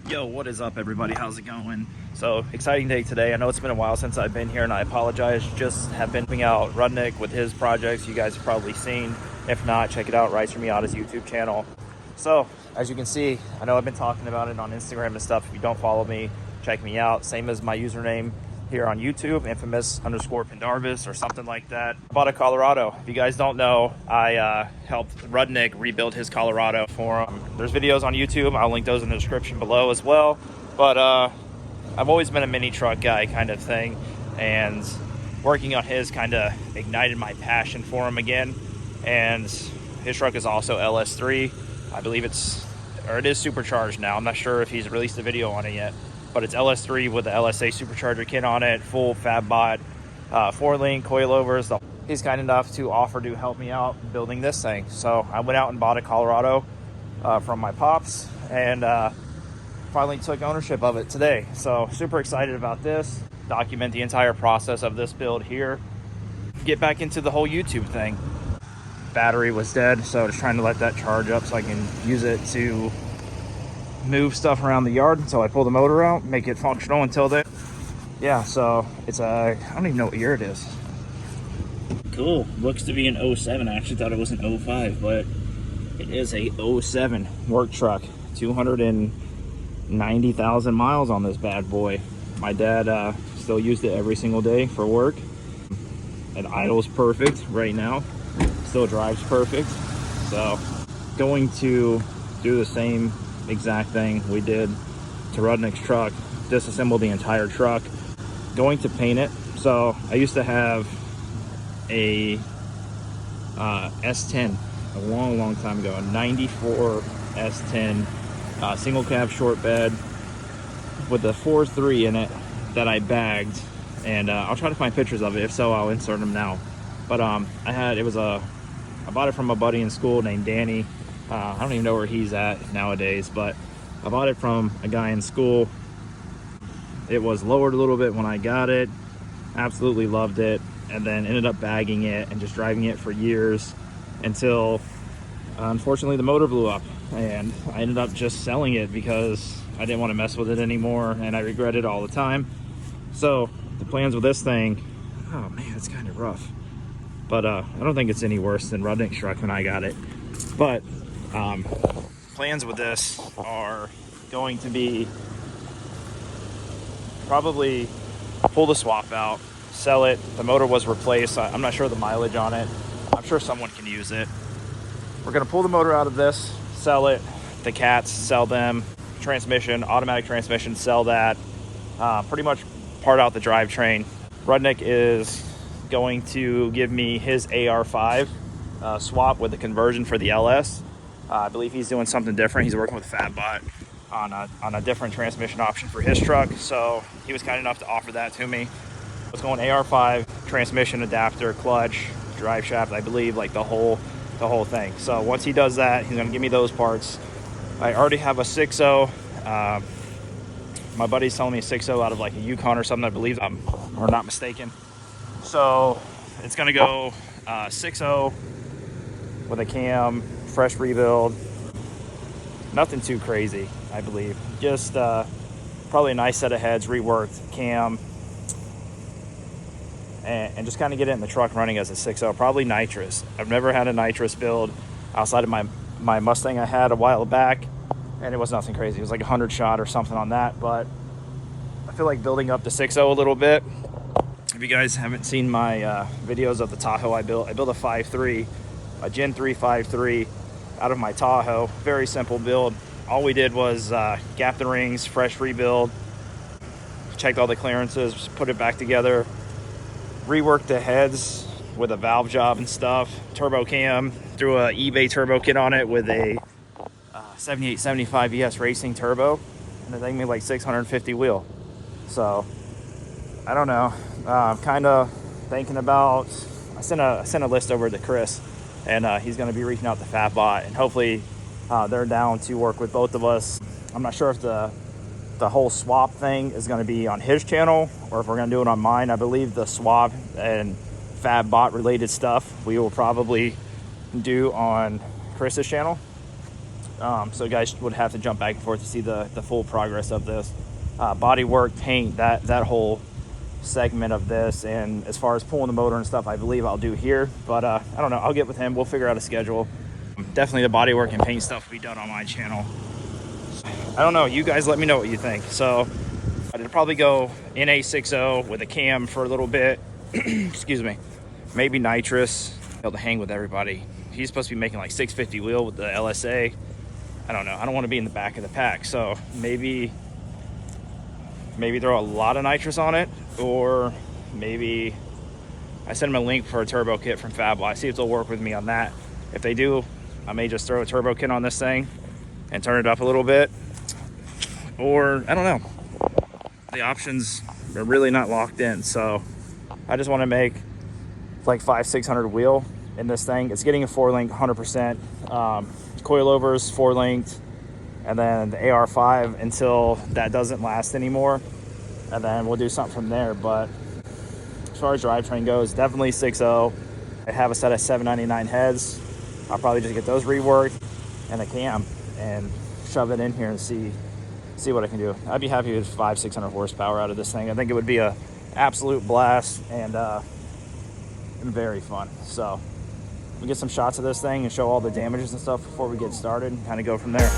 Yo, what is up, everybody? How's it going? So, exciting day today. I know it's been a while since I've been here, and I apologize. Just have been helping out Rudnik with his projects. You guys have probably seen. If not, check it out. Rise for Me out his YouTube channel. So, as you can see, I know I've been talking about it on Instagram and stuff. If you don't follow me, check me out. Same as my username here on YouTube, infamous_Pendarvis or something like that. I bought a Colorado. If you guys don't know, I helped Rudnik rebuild his Colorado for him. There's videos on YouTube. I'll link those in the description below as well. But I've always been a mini truck guy kind of thing, and working on his kind of ignited my passion for him again. And his truck is also LS3. I believe it is supercharged now. I'm not sure if he's released a video on it yet, but it's LS3 with the LSA supercharger kit on it, full fab bot, 4-link coilovers. He's kind enough to offer to help me out building this thing. So I went out and bought a Colorado from my pops, and finally took ownership of it today. So super excited about this. Document the entire process of this build here. Get back into the whole YouTube thing. Battery was dead, so just trying to let that charge up so I can use it to move stuff around the yard until I pull the motor out, make it functional until then. Yeah, so it's I don't even know what year it is. Cool, looks to be an 07. I actually thought it was an 05, but it is a 07 work truck. 290,000 miles on this bad boy. My dad still used it every single day for work. It idles perfect right now. Still drives perfect. So going to do the same exact thing we did to Rudnik's truck, disassemble the entire truck, going to paint it. So I used to have a S10 a long time ago, a 94 S10 single cab short bed with a 4.3 in it that I bagged, and I'll try to find pictures of it. If so, I'll insert them now. But I bought it from a buddy in school named Danny. I don't even know where he's at nowadays, but I bought it from a guy in school. It was lowered a little bit when I got it. Absolutely loved it, and then ended up bagging it and just driving it for years until unfortunately the motor blew up, and I ended up just selling it because I didn't want to mess with it anymore, and I regret it all the time. So the plans with this thing, oh man, it's kind of rough, but I don't think it's any worse than Rudnik's truck when I got it. But plans with this are going to be probably pull the swap out, sell it. The motor was replaced. I'm not sure the mileage on it. I'm sure someone can use it. We're gonna pull the motor out of this, sell it. The cats, sell them. Transmission, automatic transmission, sell that. Pretty much part out the drivetrain. Rudnik is going to give me his AR5 swap with the conversion for the LS. I believe he's doing something different. He's working with FabBot on a different transmission option for his truck. So he was kind enough to offer that to me. It's going AR5, transmission, adapter, clutch, drive shaft, I believe, like the whole thing. So once he does that, he's gonna give me those parts. I already have a 6.0. My buddy's telling me a 6.0 out of like a Yukon or something, I believe, or not mistaken. So it's gonna go 6.0 with a cam, fresh rebuild. Nothing too crazy, I believe. Just probably a nice set of heads, reworked cam, and just kind of get it in the truck running as a 6.0. Probably nitrous. I've never had a nitrous build outside of my Mustang I had a while back, and it was nothing crazy. It was like 100 shot or something on that, but I feel like building up the 6.0 a little bit. If you guys haven't seen my videos of the Tahoe I built a 5.3, a Gen 3 5.3 out of my Tahoe. Very simple build. All we did was gap the rings, fresh rebuild, checked all the clearances, put it back together, reworked the heads with a valve job and stuff, turbo cam, threw a eBay turbo kit on it with a 7875 ES Racing turbo, and the thing made like 650 wheel. So I don't know. I'm kind of thinking about. I sent a list over to Chris, and he's going to be reaching out to FabBot, and hopefully they're down to work with both of us. I'm not sure if the whole swap thing is going to be on his channel or if we're going to do it on mine. I believe the swap and FabBot related stuff we will probably do on Chris's channel. So you guys would have to jump back and forth to see the full progress of this. Body work, paint, that whole segment of this, and as far as pulling the motor and stuff, I believe I'll do here, but I don't know, I'll get with him, we'll figure out a schedule. Definitely the body work and paint stuff will be done on my channel. I don't know, you guys let me know what you think. So I'd probably go NA60 with a cam for a little bit. Excuse me, maybe nitrous, able to hang with everybody. He's supposed to be making like 650 wheel with the LSA. I don't know, I don't want to be in the back of the pack, so maybe throw a lot of nitrous on it, or maybe I send them a link for a turbo kit from FabLife, see if they'll work with me on that. If they do, I may just throw a turbo kit on this thing and turn it up a little bit, or I don't know. The options are really not locked in, so I just want to make like 500-600 wheel in this thing. It's getting a 4-link 100%. Coilovers 4-linked, and then the AR5 until that doesn't last anymore, and then we'll do something from there. But as far as drivetrain goes, definitely 6.0. I have a set of 799 heads. I'll probably just get those reworked and a cam and shove it in here and see what I can do. I'd be happy with 500-600 horsepower out of this thing. I think it would be a absolute blast and very fun. So we'll get some shots of this thing and show all the damages and stuff before we get started and kind of go from there.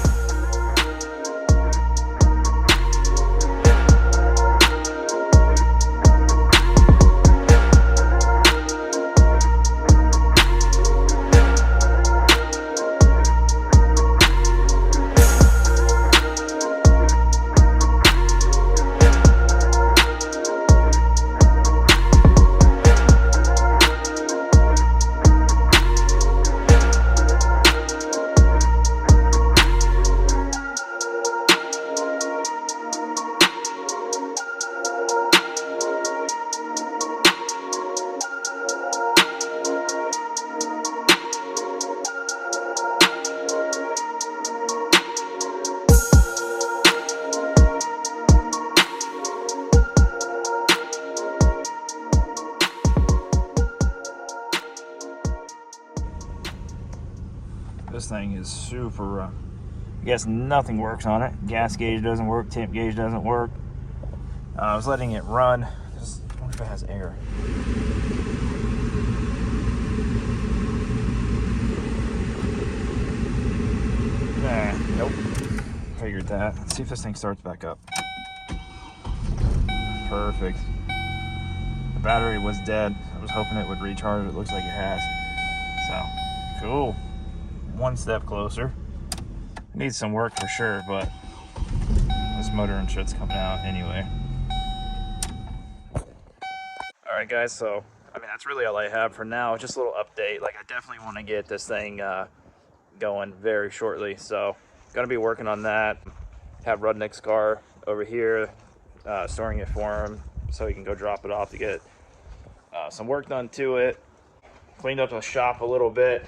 This thing is super rough. I guess nothing works on it. Gas gauge doesn't work, temp gauge doesn't work. I was letting it run. I wonder if it has air. Nope. Figured that. Let's see if this thing starts back up. Perfect. The battery was dead. I was hoping it would recharge. It looks like it has. So, cool. One step closer. Needs some work for sure, but this motor and shit's coming out anyway. Alright guys, so I mean that's really all I have for now. Just a little update. Like I definitely want to get this thing going very shortly, so gonna be working on that. Have Rudnik's car over here, storing it for him so he can go drop it off to get some work done to it. Cleaned up the shop a little bit.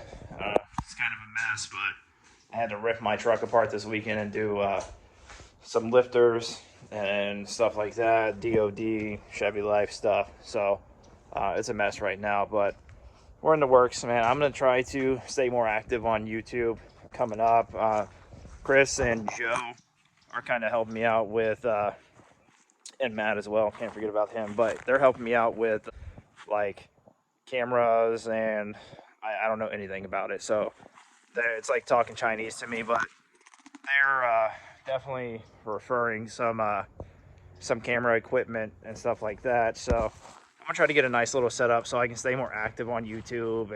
It's kind of a mess, but I had to rip my truck apart this weekend and do some lifters and stuff like that, DOD, Chevy Life stuff. So it's a mess right now, but we're in the works, man. I'm gonna try to stay more active on YouTube coming up. Chris and Joe are kind of helping me out with, and Matt as well, can't forget about him, but they're helping me out with like cameras, and I don't know anything about it, so it's like talking Chinese to me, but they're definitely referring some camera equipment and stuff like that. So I'm gonna try to get a nice little setup so I can stay more active on YouTube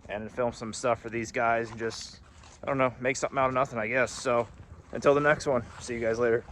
and film some stuff for these guys and just, I don't know, make something out of nothing, I guess. So until the next one, see you guys later.